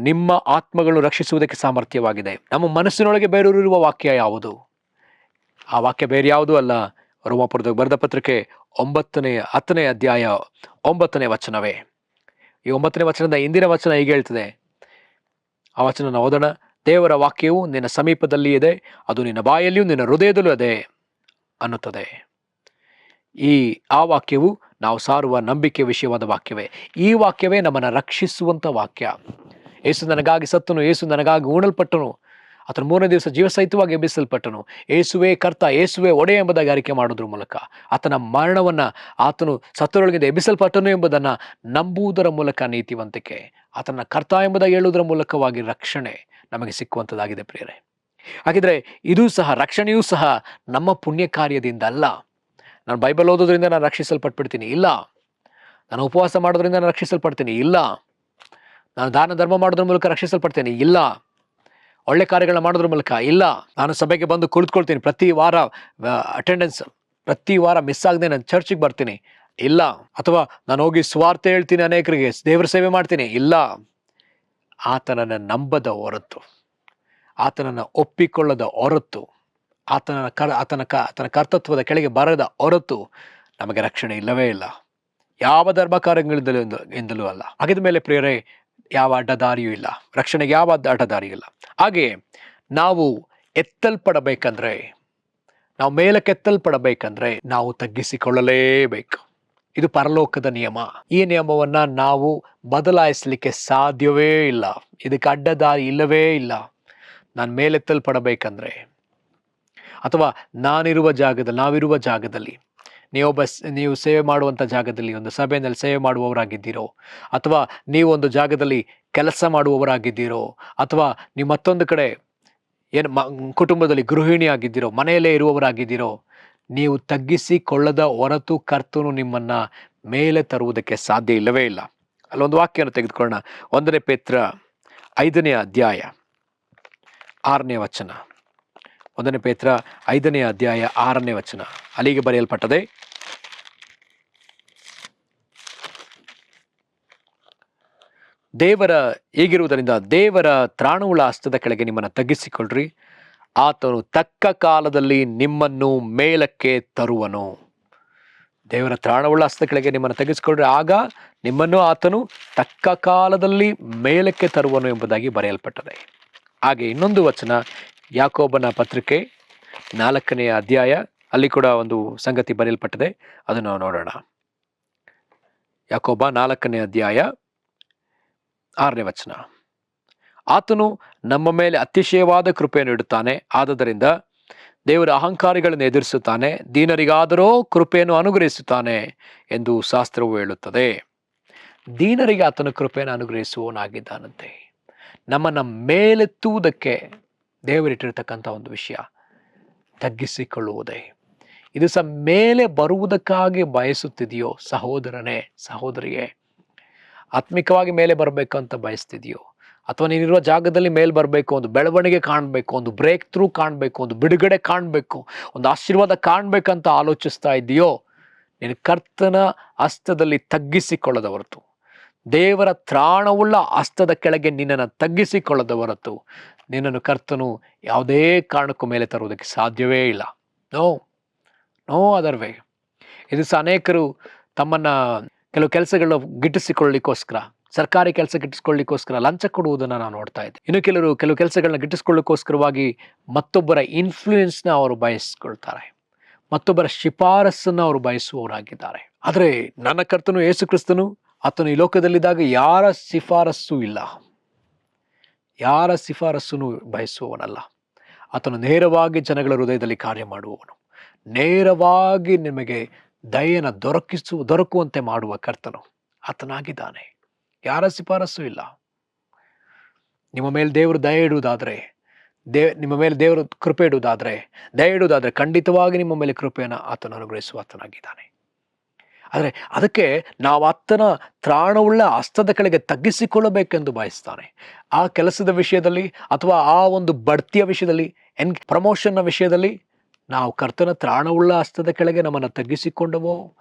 ನಿಮ್ಮ ಆತ್ಮಗಳನ್ನು ರಕ್ಷಿಸುವುದಕ್ಕೆ ಸಾಮರ್ಥ್ಯವಾಗಿದೆ. ನಮ್ಮ ಮನಸ್ಸಿನೊಳಗೆ ಬೇರೂರಿರುವ ವಾಕ್ಯ ಯಾವುದು? ಆ ವಾಕ್ಯ ಬೇರೆ ಯಾವುದೂ ಅಲ್ಲ, ರೋಮಾಪುರದ ಬರೆದ ಪತ್ರಿಕೆ 10ನೇ ಅಧ್ಯಾಯ 9ನೇ ವಚನವೇ. ಈ 9ನೇ ವಚನದ ಹಿಂದಿನ ವಚನ ಹೀಗೆ ಹೇಳ್ತದೆ. ಆ ವಚನ ನಾವು ಓದೋಣ. ದೇವರ ವಾಕ್ಯವು ನಿನ್ನ ಸಮೀಪದಲ್ಲಿ ಇದೆ, ಅದು ನಿನ್ನ ಬಾಯಲ್ಲಿಯೂ ನಿನ್ನ ಹೃದಯದಲ್ಲೂ ಇದೆ ಅನ್ನುತ್ತದೆ. ಆ ವಾಕ್ಯವು ನಾವು ಸಾರುವ ನಂಬಿಕೆ ವಿಷಯವಾದ ವಾಕ್ಯವೇ. ಈ ವಾಕ್ಯವೇ ನಮ್ಮನ್ನು ರಕ್ಷಿಸುವಂಥ ವಾಕ್ಯ. ಯೇಸು ನನಗಾಗಿ ಸತ್ತನು, ಯೇಸು ನನಗಾಗಿ ಉಣಲ್ಪಟ್ಟನು, ಆತನು ಮೂರನೇ ದಿವಸ ಜೀವಸಹಿತವಾಗಿ ಎಬ್ಬಿಸಲ್ಪಟ್ಟನು, ಯೇಸುವೇ ಕರ್ತ, ಯೇಸುವೇ ಒಡೆಯ ಎಂಬುದಾಗಿ ಅರಿಕೆ ಮಾಡೋದ್ರ ಮೂಲಕ, ಆತನ ಮರಣವನ್ನು, ಆತನು ಸತ್ತರೊಳಗಿಂದ ಎಬ್ಬಿಸಲ್ಪಟ್ಟನು ಎಂಬುದನ್ನು ನಂಬುವುದರ ಮೂಲಕ ನೀತಿವಂತಿಕೆ, ಆತನ ಕರ್ತ ಎಂಬುದಾಗಿ ಹೇಳುವುದರ ಮೂಲಕವಾಗಿ ರಕ್ಷಣೆ ನಮಗೆ ಸಿಕ್ಕುವಂಥದ್ದಾಗಿದೆ ಪ್ರಿಯರೇ. ಹಾಗಿದ್ರೆ ಇದು ಸಹ, ರಕ್ಷಣೆಯೂ ಸಹ ನಮ್ಮ ಪುಣ್ಯ ಕಾರ್ಯದಿಂದ ಅಲ್ಲ. ನಾನು ಬೈಬಲ್ ಓದೋದ್ರಿಂದ ನಾನು ರಕ್ಷಿಸಲ್ಪಟ್ಬಿಡ್ತೀನಿ, ಇಲ್ಲ. ನಾನು ಉಪವಾಸ ಮಾಡೋದ್ರಿಂದ ನಾನು ರಕ್ಷಿಸಲ್ಪಡ್ತೀನಿ, ಇಲ್ಲ. ನಾನು ದಾನ ಧರ್ಮ ಮಾಡೋದ್ರ ಮೂಲಕ ರಕ್ಷಿಸಲ್ಪಡ್ತೀನಿ, ಇಲ್ಲ. ಒಳ್ಳೆ ಕಾರ್ಯಗಳನ್ನ ಮಾಡೋದ್ರ ಮೂಲಕ, ಇಲ್ಲ. ನಾನು ಸಭೆಗೆ ಬಂದು ಕುಳಿತುಕೊಳ್ತೀನಿ, ಪ್ರತಿ ವಾರ ಅಟೆಂಡೆನ್ಸ್, ಪ್ರತಿ ವಾರ ಮಿಸ್ ಆಗದೆ ನಾನು ಚರ್ಚಿಗೆ ಬರ್ತೀನಿ, ಇಲ್ಲ. ಅಥವಾ ನಾನು ಹೋಗಿ ಸ್ವಾರ್ಥ ಹೇಳ್ತೀನಿ, ಅನೇಕರಿಗೆ ದೇವರ ಸೇವೆ ಮಾಡ್ತೀನಿ, ಇಲ್ಲ. ಆತನನ್ನು ನಂಬದ ಹೊರತು, ಆತನನ್ನು ಒಪ್ಪಿಕೊಳ್ಳದ ಹೊರತು, ಆತನ ಕರ್ತತ್ವದ ಕೆಳಗೆ ಬರದ ಹೊರತು ನಮಗೆ ರಕ್ಷಣೆ ಇಲ್ಲವೇ ಇಲ್ಲ. ಯಾವ ಧರ್ಮ ಕಾರ್ಯಗಳಿಂದಲೂ ಅಲ್ಲ. ಹಾಗಿದ ಮೇಲೆ ಪ್ರಿಯರೇ, ಯಾವ ಅಡ್ಡದಾರಿಯೂ ಇಲ್ಲ, ರಕ್ಷಣೆಗೆ ಯಾವ ಅಡ್ಡದಾರಿಯೂ ಇಲ್ಲ. ಹಾಗೆಯೇ ನಾವು ಎತ್ತಲ್ಪಡಬೇಕಂದ್ರೆ, ನಾವು ಮೇಲಕ್ಕೆತ್ತಲ್ಪಡಬೇಕಂದ್ರೆ ನಾವು ತಗ್ಗಿಸಿಕೊಳ್ಳಲೇಬೇಕು. ಇದು ಪರಲೋಕದ ನಿಯಮ. ಈ ನಿಯಮವನ್ನ ನಾವು ಬದಲಾಯಿಸಲಿಕ್ಕೆ ಸಾಧ್ಯವೇ ಇಲ್ಲ. ಇದಕ್ಕೆ ಅಡ್ಡದಾರಿ ಇಲ್ಲವೇ ಇಲ್ಲ. ನಾನು ಮೇಲೆತ್ತಲ್ಪಡಬೇಕಂದ್ರೆ, ಅಥವಾ ನಾವಿರುವ ಜಾಗದಲ್ಲಿ, ನೀವು ಸೇವೆ ಮಾಡುವಂಥ ಜಾಗದಲ್ಲಿ, ಒಂದು ಸಭೆಯಲ್ಲಿ ಸೇವೆ ಮಾಡುವವರಾಗಿದ್ದೀರೋ, ಅಥವಾ ನೀವು ಒಂದು ಜಾಗದಲ್ಲಿ ಕೆಲಸ ಮಾಡುವವರಾಗಿದ್ದೀರೋ, ಅಥವಾ ನೀವು ಮತ್ತೊಂದು ಕಡೆ ಕುಟುಂಬದಲ್ಲಿ ಗೃಹಿಣಿ ಆಗಿದ್ದೀರೋ, ಮನೆಯಲ್ಲೇ ಇರುವವರಾಗಿದ್ದೀರೋ, ನೀವು ತಗ್ಗಿಸಿಕೊಳ್ಳದ ಹೊರತು ಕರ್ತನು ನಿಮ್ಮನ್ನ ಮೇಲೆ ತರುವುದಕ್ಕೆ ಸಾಧ್ಯ ಇಲ್ಲವೇ ಇಲ್ಲ. ಅಲ್ಲೊಂದು ವಾಕ್ಯವನ್ನು ತೆಗೆದುಕೊಳ್ಳೋಣ. 1ನೇ ಪೇತ್ರ 5ನೇ ಅಧ್ಯಾಯ 6ನೇ ವಚನ. 1ನೇ ಪೇತ್ರ 5ನೇ ಅಧ್ಯಾಯ 6ನೇ ವಚನ. ಅಲ್ಲಿಗೆ ಬರೆಯಲ್ಪಟ್ಟದೆ, ಹೀಗಿರುವುದರಿಂದ ದೇವರ ತ್ರಾಣವುಳ್ಳ ಹಸ್ತದ ಕೆಳಗೆ ನಿಮ್ಮನ್ನು ತಗ್ಗಿಸಿಕೊಳ್ಳ್ರಿ, ಆತನು ತಕ್ಕ ಕಾಲದಲ್ಲಿ ನಿಮ್ಮನ್ನು ಮೇಲಕ್ಕೆ ತರುವನು. ದೇವರ ತ್ರಾಣವುಳ್ಳ ಹಸ್ತದ ಕೆಳಗೆ ನಿಮ್ಮನ್ನು ತಗ್ಗಿಸಿಕೊಳ್ಳ್ರಿ, ಆಗ ನಿಮ್ಮನ್ನು ಆತನು ತಕ್ಕ ಕಾಲದಲ್ಲಿ ಮೇಲಕ್ಕೆ ತರುವನು ಎಂಬುದಾಗಿ ಬರೆಯಲ್ಪಟ್ಟದೆ. ಹಾಗೆ ಇನ್ನೊಂದು ವಚನ, ಯಾಕೋಬನ ಪತ್ರಿಕೆ 4ನೇ ಅಧ್ಯಾಯ, ಅಲ್ಲಿ ಕೂಡ ಒಂದು ಸಂಗತಿ ಬರೆಯಲ್ಪಟ್ಟದೆ, ಅದನ್ನು ನಾವು ನೋಡೋಣ. ಯಾಕೋಬ 4ನೇ ಅಧ್ಯಾಯ 6ನೇ ವಚನ. ಆತನು ನಮ್ಮ ಮೇಲೆ ಅತಿಶಯವಾದ ಕೃಪೆಯನ್ನು ಇಡುತ್ತಾನೆ, ಆದುದರಿಂದ ದೇವರ ಅಹಂಕಾರಿಗಳನ್ನು ಎದುರಿಸುತ್ತಾನೆ, ದೀನರಿಗಾದರೋ ಕೃಪೆಯನ್ನು ಅನುಗ್ರಹಿಸುತ್ತಾನೆ ಎಂದು ಶಾಸ್ತ್ರವು ಹೇಳುತ್ತದೆ. ದೀನರಿಗೆ ಆತನು ಕೃಪೆಯನ್ನು ಅನುಗ್ರಹಿಸುವವನಾಗಿದ್ದಾನಂತೆ. ನಮ್ಮನ್ನ ಮೇಲೆತ್ತುವುದಕ್ಕೆ ದೇವರಿಟ್ಟಿರ್ತಕ್ಕಂಥ ಒಂದು ವಿಷಯ ತಗ್ಗಿಸಿಕೊಳ್ಳುವುದೇ. ಇದು ಸಹ ಮೇಲೆ ಬರುವುದಕ್ಕಾಗಿ ಬಯಸುತ್ತಿದೆಯೋ ಸಹೋದರನೇ, ಸಹೋದರಿಯೇ, ಆತ್ಮಿಕವಾಗಿ ಮೇಲೆ ಬರಬೇಕು ಅಂತ ಬಯಸ್ತಿದೆಯೋ, ಅಥವಾ ನೀನಿರುವ ಜಾಗದಲ್ಲಿ ಮೇಲೆ ಬರಬೇಕು, ಒಂದು ಬೆಳವಣಿಗೆ ಕಾಣಬೇಕು, ಒಂದು ಬ್ರೇಕ್ ಥ್ರೂ ಕಾಣಬೇಕು, ಒಂದು ಬಿಡುಗಡೆ ಕಾಣಬೇಕು, ಒಂದು ಆಶೀರ್ವಾದ ಕಾಣಬೇಕಂತ ಆಲೋಚಿಸ್ತಾ ಇದೆಯೋ, ನೀನು ಕರ್ತನ ಹಸ್ತದಲ್ಲಿ ತಗ್ಗಿಸಿಕೊಳ್ಳದ ಹೊರತು, ದೇವರ ತ್ರಾಣವುಳ್ಳ ಹಸ್ತದ ಕೆಳಗೆ ನಿನ್ನನ್ನು ತಗ್ಗಿಸಿಕೊಳ್ಳದ ಹೊರತು ನಿನ್ನನ್ನು ಕರ್ತನು ಯಾವುದೇ ಕಾರಣಕ್ಕೂ ಮೇಲೆ ತರುವುದಕ್ಕೆ ಸಾಧ್ಯವೇ ಇಲ್ಲ. No other way. ಇದು ಸಹ ಅನೇಕರು ತಮ್ಮನ್ನ ಕೆಲವು ಕೆಲಸಗಳನ್ನ ಗಿಟ್ಟಿಸಿಕೊಳ್ಳಿಕ್ಕೋಸ್ಕರ, ಸರ್ಕಾರಿ ಕೆಲಸ ಗಿಟ್ಟಿಸ್ಕೊಳ್ಳಿಕ್ಕೋಸ್ಕರ ಲಂಚ ಕೊಡುವುದನ್ನು ನಾವು ನೋಡ್ತಾ ಇದ್ದೇವೆ. ಇನ್ನು ಕೆಲವು ಕೆಲಸಗಳನ್ನ ಗಿಟ್ಟಿಸ್ಕೊಳ್ಳಿಕ್ಕೋಸ್ಕರವಾಗಿ ಮತ್ತೊಬ್ಬರ ಇನ್ಫ್ಲೂಯೆನ್ಸ್ನ ಅವರು ಬಯಸ್ಕೊಳ್ತಾರೆ, ಮತ್ತೊಬ್ಬರ ಶಿಫಾರಸ್ಸನ್ನು ಅವರು ಬಯಸುವವರಾಗಿದ್ದಾರೆ. ಆದರೆ ನನ್ನ ಕರ್ತನು ಯೇಸು ಕ್ರಿಸ್ತನು ಆತನು ಈ ಲೋಕದಲ್ಲಿದ್ದಾಗ ಯಾರ ಶಿಫಾರಸ್ಸು ಇಲ್ಲ, ಯಾರ ಶಿಫಾರಸ್ಸನ್ನು ಬಯಸುವವನಲ್ಲ. ಆತನು ನೇರವಾಗಿ ಜನಗಳ ಹೃದಯದಲ್ಲಿ ಕಾರ್ಯ ಮಾಡುವವನು, ನೇರವಾಗಿ ನಿಮಗೆ ದಯೆಯನ್ನು ದೊರಕುವಂತೆ ಮಾಡುವ ಕರ್ತನು ಆತನಾಗಿದ್ದಾನೆ. ಯಾರ ಶಿಫಾರಸ್ಸು ಇಲ್ಲ. ನಿಮ್ಮ ಮೇಲೆ ದೇವರು ದಯೆ ಇಡುವುದಾದರೆ, ನಿಮ್ಮ ಮೇಲೆ ದೇವರು ಕೃಪೆ ಇಡುವುದಾದರೆ, ದಯೆ ಇಡುವುದಾದರೆ ಖಂಡಿತವಾಗಿ ನಿಮ್ಮ ಮೇಲೆ ಕೃಪೆಯನ್ನು ಆತನು ಅನುಗ್ರಹಿಸುವ ಆತನಾಗಿದ್ದಾನೆ. ಆದರೆ ಅದಕ್ಕೆ ನಾವು ಆತನ ತ್ರಾಣವುಳ್ಳ ಹಸ್ತದ ಕೆಳಗೆ ತಗ್ಗಿಸಿಕೊಳ್ಳಬೇಕೆಂದು ಬಯಸ್ತಾನೆ. ಆ ಕೆಲಸದ ವಿಷಯದಲ್ಲಿ ಅಥವಾ ಆ ಒಂದು ಬಡ್ತಿಯ ವಿಷಯದಲ್ಲಿ, ಪ್ರಮೋಷನ್ನ ವಿಷಯದಲ್ಲಿ ನಾವು ಕರ್ತನ ತ್ರಾಣವುಳ್ಳ ಹಸ್ತದ ಕೆಳಗೆ ನಮ್ಮನ್ನು ತಗ್ಗಿಸಿಕೊಂಡವೋ,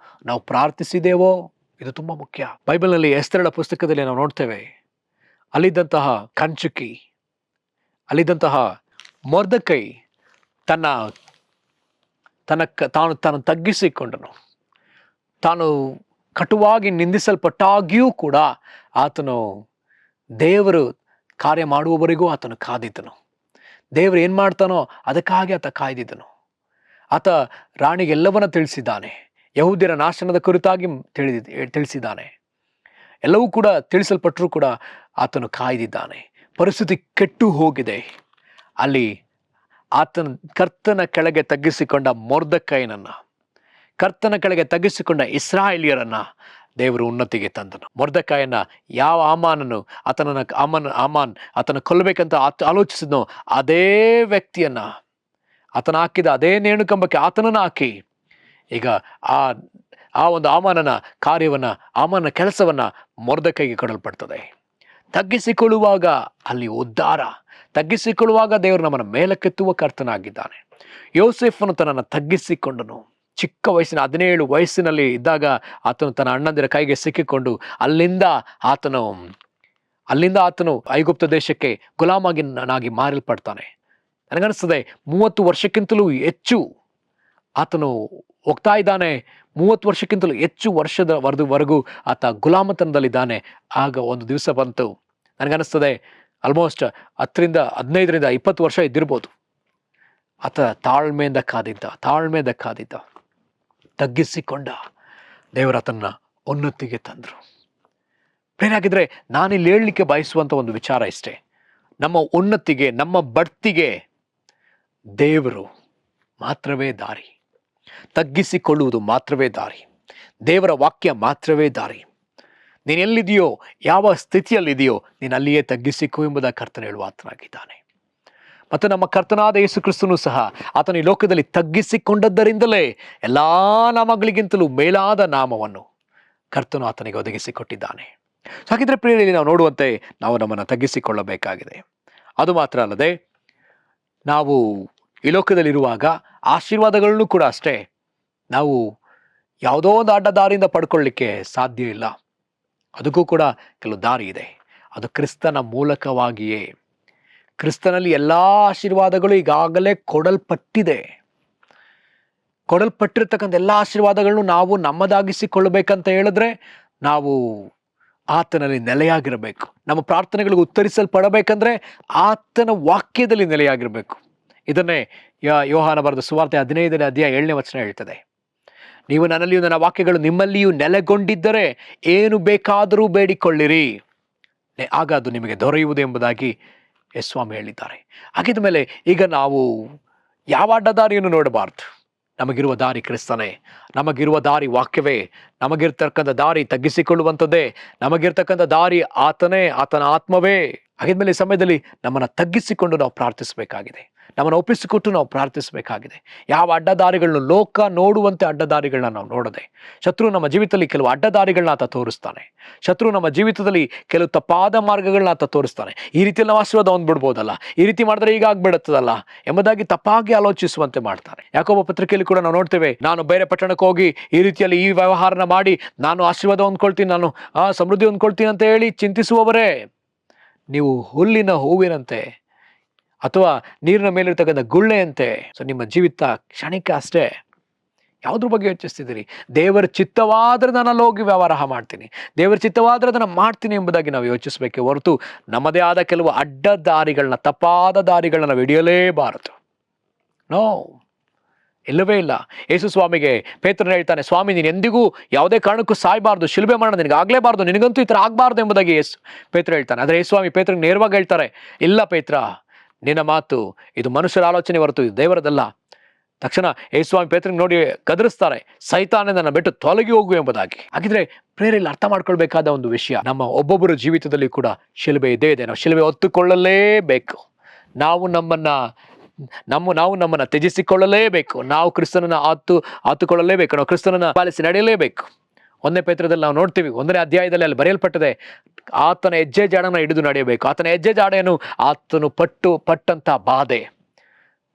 ನಾವು ಪ್ರಾರ್ಥಿಸಿದೇವೋ, ಇದು ತುಂಬ ಮುಖ್ಯ. ಬೈಬಲ್ನಲ್ಲಿ ಎಸ್ತೇರಳ ಪುಸ್ತಕದಲ್ಲಿ ನಾವು ನೋಡ್ತೇವೆ, ಅಲ್ಲಿದ್ದಂತಹ ಕಂಚುಕಿ, ಅಲ್ಲಿದ್ದಂತಹ ಮೊರ್ದೆಕೈ ತಾನು ತಗ್ಗಿಸಿಕೊಂಡನು. ತಾನು ಕಟುವಾಗಿ ನಿಂದಿಸಲ್ಪಟ್ಟಾಗಿಯೂ ಕೂಡ ಆತನು ದೇವರು ಕಾರ್ಯ ಮಾಡುವವರೆಗೂ ಆತನು ಕಾದಿದ್ದನು. ದೇವರು ಏನು ಮಾಡ್ತಾನೋ ಅದಕ್ಕಾಗಿ ಆತ ಕಾಯ್ದಿದ್ದನು. ಆತ ರಾಣಿಗೆಲ್ಲವನ್ನ ತಿಳಿಸಿದ್ದಾನೆ. ಯಹೂದ್ಯರ ನಾಶನದ ಕುರಿತಾಗಿ ತಿಳಿಸಿದ್ದಾನೆ. ಎಲ್ಲವೂ ಕೂಡ ತಿಳಿಸಲ್ಪಟ್ಟರೂ ಕೂಡ ಆತನು ಕಾಯ್ದಿದ್ದಾನೆ. ಪರಿಸ್ಥಿತಿ ಕೆಟ್ಟು ಹೋಗಿದೆ. ಅಲ್ಲಿ ಆತನ ಕರ್ತನ ಕೆಳಗೆ ತಗ್ಗಿಸಿಕೊಂಡ ಮೊರ್ದೆಕೈನನ್ನ, ಕರ್ತನ ಕೆಳಗೆ ತಗ್ಗಿಸಿಕೊಂಡ ಇಸ್ರಾಯೇಲಿಯರನ್ನ ದೇವರು ಉನ್ನತಿಗೆ ತಂದನು. ಮೊರ್ದೆಕೈಯನ್ನ ಯಾವ ಆಮಾನ್ ಆತನ ಕೊಲ್ಲಬೇಕಂತ ಆಲೋಚಿಸಿದ್ನೋ ಅದೇ ವ್ಯಕ್ತಿಯನ್ನ, ಆತನ ಹಾಕಿದ ಅದೇ ನೇಣುಕಂಬಕ್ಕೆ ಆತನನ್ನು ಹಾಕಿ ಈಗ ಆ ಒಂದು ಆಮಾನನ ಕೆಲಸವನ್ನ ಮೊರ್ದೆಕೈಗೆ ಕೊಡಲ್ಪಡ್ತದೆ. ತಗ್ಗಿಸಿಕೊಳ್ಳುವಾಗ ಅಲ್ಲಿ ಉದ್ಧಾರ, ತಗ್ಗಿಸಿಕೊಳ್ಳುವಾಗ ದೇವರು ನಮ್ಮನ್ನು ಮೇಲಕ್ಕೆತ್ತುವ ಕರ್ತನಾಗಿದ್ದಾನೆ. ಯೋಸೇಫನು ತನ್ನನ್ನು ತಗ್ಗಿಸಿಕೊಂಡನು. ಚಿಕ್ಕ ವಯಸ್ಸಿನ 17 ವಯಸ್ಸಿನಲ್ಲಿ ಇದ್ದಾಗ ಆತನು ತನ್ನ ಅಣ್ಣಂದಿರ ಕೈಗೆ ಸಿಕ್ಕಿಕೊಂಡು ಅಲ್ಲಿಂದ ಆತನು ಐಗುಪ್ತ ದೇಶಕ್ಕೆ ಗುಲಾಮನಾಗಿ ಮಾರಲ್ಪಡ್ತಾನೆ. ನನಗನ್ನಿಸ್ತದೆ 30 ವರ್ಷಕ್ಕಿಂತಲೂ ಹೆಚ್ಚು ಆತನು ಹೋಗ್ತಾ ಇದ್ದಾನೆ. 30 ವರ್ಷಕ್ಕಿಂತಲೂ ಹೆಚ್ಚು ವರ್ಷದವರೆಗೂ ಆತ ಗುಲಾಮತನದಲ್ಲಿದ್ದಾನೆ. ಆಗ ಒಂದು ದಿವಸ ಬಂತು, ನನಗನ್ನಿಸ್ತದೆ ಆಲ್ಮೋಸ್ಟ್ 15-20 ವರ್ಷ ಇದ್ದಿರ್ಬೋದು. ಆತ ತಾಳ್ಮೆಯಿಂದ ಕಾದಿದ್ದ, ತಗ್ಗಿಸಿಕೊಂಡ. ದೇವರ ಆತನ್ನ ಉನ್ನತಿಗೆ ತಂದರು. ಪ್ರೇರಾಗಿದ್ರೆ ನಾನಿಲ್ಲಿ ಹೇಳಲಿಕ್ಕೆ ಬಯಸುವಂಥ ಒಂದು ವಿಚಾರ ಇಷ್ಟೇ, ನಮ್ಮ ಉನ್ನತಿಗೆ, ನಮ್ಮ ಬಡ್ತಿಗೆ ದೇವರು ಮಾತ್ರವೇ ದಾರಿ. ತಗ್ಗಿಸಿಕೊಳ್ಳುವುದು ಮಾತ್ರವೇ ದಾರಿ. ದೇವರ ವಾಕ್ಯ ಮಾತ್ರವೇ ದಾರಿ. ನೀನು ಎಲ್ಲಿದೆಯೋ, ಯಾವ ಸ್ಥಿತಿಯಲ್ಲಿದೆಯೋ, ನೀನು ಅಲ್ಲಿಯೇ ತಗ್ಗಿಸಿಕೊ ಎಂಬುದ ಕರ್ತನ ಹೇಳುವ ಆತನಾಗಿದ್ದಾನೆ. ಮತ್ತು ನಮ್ಮ ಕರ್ತನಾದ ಯೇಸು ಕ್ರಿಸ್ತನು ಸಹ ಆತನ ಈ ಲೋಕದಲ್ಲಿ ತಗ್ಗಿಸಿಕೊಂಡದ್ದರಿಂದಲೇ ಎಲ್ಲ ನಾಮಗಳಿಗಿಂತಲೂ ಮೇಲಾದ ನಾಮವನ್ನು ಕರ್ತನು ಆತನಿಗೆ ಒದಗಿಸಿಕೊಟ್ಟಿದ್ದಾನೆ. ಹಾಗಿದ್ರೆ ಪ್ರಿಯರಲ್ಲಿ ನಾವು ನೋಡುವಂತೆ ನಾವು ನಮ್ಮನ್ನು ತಗ್ಗಿಸಿಕೊಳ್ಳಬೇಕಾಗಿದೆ. ಅದು ಮಾತ್ರ ಅಲ್ಲದೆ ನಾವು ಈ ಲೋಕದಲ್ಲಿರುವಾಗ ಆಶೀರ್ವಾದಗಳನ್ನು ಕೂಡ ಅಷ್ಟೇ ನಾವು ಯಾವುದೋ ಒಂದು ಅಡ್ಡ ದಾರಿಯಿಂದ ಪಡ್ಕೊಳ್ಳಿಕ್ಕೆ ಸಾಧ್ಯ ಇಲ್ಲ. ಅದಕ್ಕೂ ಕೂಡ ಕೆಲವು ದಾರಿ ಇದೆ. ಅದು ಕ್ರಿಸ್ತನ ಮೂಲಕವಾಗಿಯೇ. ಕ್ರಿಸ್ತನಲ್ಲಿ ಎಲ್ಲ ಆಶೀರ್ವಾದಗಳು ಈಗಾಗಲೇ ಕೊಡಲ್ಪಟ್ಟಿರ್ತಕ್ಕಂಥ ಎಲ್ಲ ಆಶೀರ್ವಾದಗಳನ್ನು ನಾವು ನಮ್ಮದಾಗಿಸಿಕೊಳ್ಳಬೇಕಂತ ಹೇಳಿದ್ರೆ ನಾವು ಆತನಲ್ಲಿ ನೆಲೆಯಾಗಿರಬೇಕು. ನಮ್ಮ ಪ್ರಾರ್ಥನೆಗಳಿಗೆ ಉತ್ತರಿಸಲ್ಪಡಬೇಕಂದ್ರೆ ಆತನ ವಾಕ್ಯದಲ್ಲಿ ನೆಲೆಯಾಗಿರಬೇಕು. ಇದನ್ನೇ ಯೋಹಾನ ಬರೆದ ಸುವಾರ್ತೆ 15ನೇ ಅಧ್ಯಾಯ 7ನೇ ವಚನ ಹೇಳ್ತದೆ, ನೀವು ನನ್ನಲ್ಲಿಯೂ ನನ್ನ ವಾಕ್ಯಗಳು ನಿಮ್ಮಲ್ಲಿಯೂ ನೆಲೆಗೊಂಡಿದ್ದರೆ ಏನು ಬೇಕಾದರೂ ಬೇಡಿಕೊಳ್ಳಿರಿ, ಆಗ ಅದು ನಿಮಗೆ ದೊರೆಯುವುದು ಎಂಬುದಾಗಿ ಯೇಸುಸ್ವಾಮಿ ಹೇಳಿದ್ದಾರೆ. ಹಾಗಿದ ಮೇಲೆ ಈಗ ನಾವು ಯಾವ ಅಡ್ಡದಾರಿಯನ್ನು ನೋಡಬಾರ್ದು. ನಮಗಿರುವ ದಾರಿ ಕ್ರಿಸ್ತನೇ, ನಮಗಿರುವ ದಾರಿ ವಾಕ್ಯವೇ, ನಮಗಿರ್ತಕ್ಕಂಥ ದಾರಿ ತಗ್ಗಿಸಿಕೊಳ್ಳುವಂಥದ್ದೇ, ನಮಗಿರ್ತಕ್ಕಂಥ ದಾರಿ ಆತನೇ, ಆತನ ಆತ್ಮವೇ. ಹಾಗಿದ್ಮೇಲೆ ಈ ಸಮಯದಲ್ಲಿ ನಮ್ಮನ್ನು ತಗ್ಗಿಸಿಕೊಂಡು ನಾವು ಪ್ರಾರ್ಥಿಸಬೇಕಾಗಿದೆ, ನಮ್ಮನ್ನು ಒಪ್ಪಿಸಿಕೊಟ್ಟು ನಾವು ಪ್ರಾರ್ಥಿಸಬೇಕಾಗಿದೆ. ಯಾವ ಅಡ್ಡದಾರಿಗಳನ್ನು, ಲೋಕ ನೋಡುವಂತೆ ಅಡ್ಡದಾರಿಗಳನ್ನ ನಾವು ನೋಡದೆ, ಶತ್ರು ನಮ್ಮ ಜೀವಿತದಲ್ಲಿ ಕೆಲವು ಅಡ್ಡದಾರಿಗಳನ್ನ ಆತ ತೋರಿಸ್ತಾನೆ. ಶತ್ರು ನಮ್ಮ ಜೀವಿತದಲ್ಲಿ ಕೆಲವು ತಪ್ಪಾದ ಮಾರ್ಗಗಳನ್ನ ಆತ ತೋರಿಸ್ತಾನೆ. ಈ ರೀತಿಯಲ್ಲಿ ನಾವು ಆಶೀರ್ವಾದ ಹೊಂದ್ಬಿಡ್ಬೋದಲ್ಲ, ಈ ರೀತಿ ಮಾಡಿದ್ರೆ ಈಗ ಆಗ್ಬಿಡುತ್ತದಲ್ಲ ಎಂಬುದಾಗಿ ತಪ್ಪಾಗಿ ಆಲೋಚಿಸುವಂತೆ ಮಾಡ್ತಾನೆ. ಯಾಕೋಬ ಪತ್ರಿಕೆಯಲ್ಲಿ ಕೂಡ ನಾವು ನೋಡ್ತೇವೆ, ನಾನು ಬೇರೆ ಪಟ್ಟಣಕ್ಕೆ ಹೋಗಿ ಈ ರೀತಿಯಲ್ಲಿ ಈ ವ್ಯವಹಾರನ ಮಾಡಿ ನಾನು ಆಶೀರ್ವಾದ ಹೊಂದ್ಕೊಳ್ತೀನಿ, ನಾನು ಸಮೃದ್ಧಿ ಹೊಂದ್ಕೊಳ್ತೀನಿ ಅಂತ ಹೇಳಿ ಚಿಂತಿಸುವವರೇ, ನೀವು ಹುಲ್ಲಿನ ಹೂವಿನಂತೆ ಅಥವಾ ನೀರಿನ ಮೇಲಿರ್ತಕ್ಕಂಥ ಗುಳ್ಳೆಯಂತೆ. ಸೊ ನಿಮ್ಮ ಜೀವಿತ ಕ್ಷಣಿಕ ಅಷ್ಟೇ. ಯಾವುದ್ರ ಬಗ್ಗೆ ಯೋಚಿಸ್ತಿದ್ದೀರಿ? ದೇವರ ಚಿತ್ತವಾದ್ರೆ ನಾನು ಅಲ್ಲಿ ಹೋಗಿ ವ್ಯವಹಾರ ಮಾಡ್ತೀನಿ, ದೇವರ ಚಿತ್ತವಾದ್ರೆ ಅದನ್ನು ಮಾಡ್ತೀನಿ ಎಂಬುದಾಗಿ ನಾವು ಯೋಚಿಸಬೇಕೆ ಹೊರತು ನಮ್ಮದೇ ಆದ ಕೆಲವು ಅಡ್ಡ ದಾರಿಗಳನ್ನ, ತಪ್ಪಾದ ದಾರಿಗಳನ್ನ ನಾವು ಹಿಡಿಯಲೇಬಾರದು. ನೋ, ಇಲ್ಲವೇ ಇಲ್ಲ. ಯೇಸು ಸ್ವಾಮಿಗೆ ಪೇತ್ರನು ಹೇಳ್ತಾನೆ, ಸ್ವಾಮಿ ನೀನು ಎಂದಿಗೂ ಯಾವುದೇ ಕಾರಣಕ್ಕೂ ಸಾಯಬಾರ್ದು, ಶಿಲುಬೆ ಮರಣ ನಿನಗೆ ಆಗಲೇಬಾರ್ದು, ನಿನಗಂತೂ ಈ ಥರ ಆಗಬಾರ್ದು ಎಂಬುದಾಗಿ ಪೇತ್ರ ಹೇಳ್ತಾನೆ. ಆದರೆ ಯೇಸು ಸ್ವಾಮಿ ಪೇತ್ರನಿಗೆ ನೇರವಾಗಿ ಹೇಳ್ತಾರೆ, ಇಲ್ಲ ಪೇತ್ರ, ನಿನ್ನ ಮಾತು ಇದು ಮನುಷ್ಯರ ಆಲೋಚನೆ ಹೊರತು ಇದು ದೇವರದಲ್ಲ. ತಕ್ಷಣ ಯೇಸು ಸ್ವಾಮಿ ಪೇತ್ರನಿಗೆ ನೋಡಿ ಗದರಿಸ್ತಾರೆ, ಸೈತಾನೇ ನನ್ನ ಬಿಟ್ಟು ತೊಲಗಿ ಹೋಗು ಎಂಬುದಾಗಿ. ಹಾಗಿದ್ರೆ ಪ್ರೇರಲ್ಲಿ ಅರ್ಥ ಮಾಡ್ಕೊಳ್ಬೇಕಾದ ಒಂದು ವಿಷಯ, ನಮ್ಮ ಒಬ್ಬೊಬ್ಬರ ಜೀವಿತದಲ್ಲಿ ಕೂಡ ಶಿಲುಬೆ ಇದ್ದೇ ಇದೆ. ನಾವು ಶಿಲುಬೆ ಹೊತ್ತುಕೊಳ್ಳಲೇಬೇಕು. ನಾವು ನಮ್ಮನ್ನ ತ್ಯಜಿಸಿಕೊಳ್ಳಲೇಬೇಕು. ನಾವು ಕ್ರಿಸ್ತನನ್ನ ಆತುಕೊಳ್ಳಲೇಬೇಕು. ನಾವು ಕ್ರಿಸ್ತನನ್ನ ಪಾಲಿಸಿ ನಡೆಯಲೇಬೇಕು. 1ನೇ ಪೇತ್ರದಲ್ಲಿ ನಾವು ನೋಡ್ತೀವಿ, 1ನೇ ಅಧ್ಯಾಯದಲ್ಲಿ ಅಲ್ಲಿ ಬರೆಯಲ್ಪಟ್ಟಿದೆ, ಆತನ ಹೆಜ್ಜೆ ಜಾಡನ್ನು ಹಿಡಿದು ನಡೆಯಬೇಕು. ಆತನ ಹೆಜ್ಜೆ ಜಾಡೆಯನ್ನು ಆತನು ಪಟ್ಟಂತ ಬಾಧೆ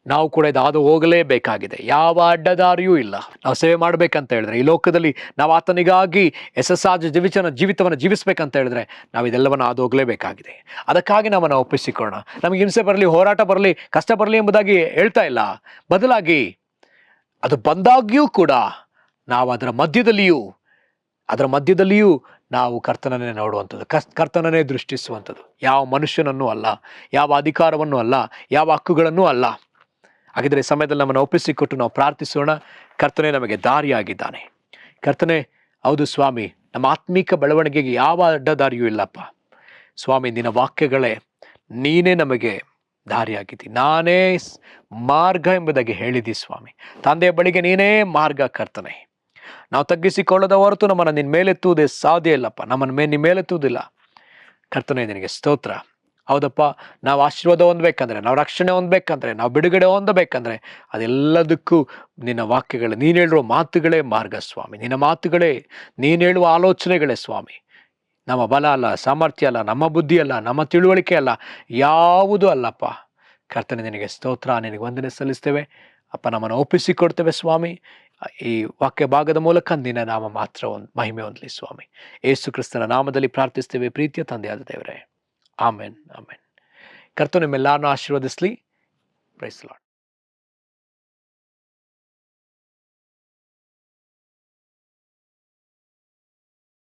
ನಾವು ಕೂಡ ಇದು ಹಾದು ಹೋಗಲೇಬೇಕಾಗಿದೆ. ಯಾವ ಅಡ್ಡದಾರಿಯೂ ಇಲ್ಲ. ನಾವು ಸೇವೆ ಮಾಡ್ಬೇಕಂತ ಹೇಳಿದ್ರೆ, ಈ ಲೋಕದಲ್ಲಿ ನಾವು ಆತನಿಗಾಗಿ ಯಶಸ್ಸಾದ ಜೀವಿತವನ್ನು ಜೀವಿಸ್ಬೇಕಂತ ಹೇಳಿದ್ರೆ ನಾವು ಇದೆಲ್ಲವನ್ನು ಹಾದು ಹೋಗಲೇಬೇಕಾಗಿದೆ. ಅದಕ್ಕಾಗಿ ನಮ್ಮನ್ನು ಒಪ್ಪಿಸಿಕೊಳ್ಳೋಣ. ನಮಗೆ ಹಿಂಸೆ ಬರಲಿ, ಹೋರಾಟ ಬರಲಿ, ಕಷ್ಟ ಬರಲಿ ಎಂಬುದಾಗಿ ಹೇಳ್ತಾ ಇಲ್ಲ. ಬದಲಾಗಿ ಅದು ಬಂದಾಗ್ಯೂ ಕೂಡ ನಾವು ಅದರ ಮಧ್ಯದಲ್ಲಿಯೂ ನಾವು ಕರ್ತನನ್ನೇ ನೋಡುವಂಥದ್ದು, ಕರ್ತನನ್ನೇ ದೃಷ್ಟಿಸುವಂಥದ್ದು. ಯಾವ ಮನುಷ್ಯನನ್ನೂ ಅಲ್ಲ, ಯಾವ ಅಧಿಕಾರವನ್ನು ಅಲ್ಲ, ಯಾವ ಹಕ್ಕುಗಳನ್ನೂ ಅಲ್ಲ. ಹಾಗಿದ್ರೆ ಸಮಯದಲ್ಲಿ ನಮ್ಮನ್ನು ಒಪ್ಪಿಸಿಕೊಟ್ಟು ನಾವು ಪ್ರಾರ್ಥಿಸೋಣ. ಕರ್ತನೇ ನಮಗೆ ದಾರಿಯಾಗಿದ್ದಾನೆ. ಕರ್ತನೇ, ಹೌದು ಸ್ವಾಮಿ, ನಮ್ಮ ಆತ್ಮೀಕ ಬೆಳವಣಿಗೆಗೆ ಯಾವ ಅಡ್ಡದಾರಿಯೂ ಇಲ್ಲಪ್ಪ. ಸ್ವಾಮಿ, ನಿನ್ನ ವಾಕ್ಯಗಳೇ ನೀನೇ ನಮಗೆ ದಾರಿಯಾಗಿದ್ದಿ. ನಾನೇ ಮಾರ್ಗ ಎಂಬುದಾಗಿ ಹೇಳಿದಿ ಸ್ವಾಮಿ. ತಂದೆಯ ಬಳಿಗೆ ನೀನೇ ಮಾರ್ಗ ಕರ್ತನೆ. ನಾವು ತಗ್ಗಿಸಿಕೊಳ್ಳದ ಹೊರತು ನಮ್ಮನ್ನು ನಿನ್ನ ಮೇಲೆತ್ತುವುದೇ ಸಾಧ್ಯ ಇಲ್ಲಪ್ಪ. ನಮ್ಮನ್ನು ನಿನ್ನ ಮೇಲೆತ್ತುವುದಿಲ್ಲ. ಕರ್ತನೆ, ನಿನಗೆ ಸ್ತೋತ್ರ. ಹೌದಪ್ಪ, ನಾವು ಆಶೀರ್ವಾದ ಹೊಂದಬೇಕಂದ್ರೆ, ನಾವು ರಕ್ಷಣೆ ಹೊಂದಬೇಕಂದ್ರೆ, ನಾವು ಬಿಡುಗಡೆ ಹೊಂದಬೇಕಂದ್ರೆ ಅದೆಲ್ಲದಕ್ಕೂ ನಿನ್ನ ವಾಕ್ಯಗಳೇ, ನೀನು ಹೇಳುವ ಮಾತುಗಳೇ ಮಾರ್ಗ ಸ್ವಾಮಿ. ನಿನ್ನ ಮಾತುಗಳೇ, ನೀನು ಹೇಳುವ ಆಲೋಚನೆಗಳೇ ಸ್ವಾಮಿ. ನಮ್ಮ ಬಲ ಅಲ್ಲ, ಸಾಮರ್ಥ್ಯ ಅಲ್ಲ, ನಮ್ಮ ಬುದ್ಧಿ ಅಲ್ಲ, ನಮ್ಮ ತಿಳುವಳಿಕೆ ಅಲ್ಲ, ಯಾವುದೂ ಅಲ್ಲಪ್ಪ. ಕರ್ತನೆ, ನಿನಗೆ ಸ್ತೋತ್ರ, ನಿನಗೆ ವಂದನೆ ಸಲ್ಲಿಸ್ತೇವೆ ಅಪ್ಪ. ನಮ್ಮನ್ನು ಒಪ್ಪಿಸಿಕೊಡ್ತೇವೆ ಸ್ವಾಮಿ. ಈ ವಾಕ್ಯ ಭಾಗದ ಮೂಲಕ ನಿನ್ನ ನಾಮ ಮಾತ್ರ ಮಹಿಮೆ ಹೊಂದಲಿ ಸ್ವಾಮಿ. ಯೇಸು ಕ್ರಿಸ್ತನ ನಾಮದಲ್ಲಿ ಪ್ರಾರ್ಥಿಸ್ತೇವೆ ಪ್ರೀತಿಯ ತಂದೆಯಾದ ದೇವರೇ, ಆಮೆನ್, ಆಮೆನ್. ಕರ್ತನು ನಿಮ್ಮೆಲ್ಲರನ್ನು ಆಶೀರ್ವದಿಸಲಿ. Praise lord.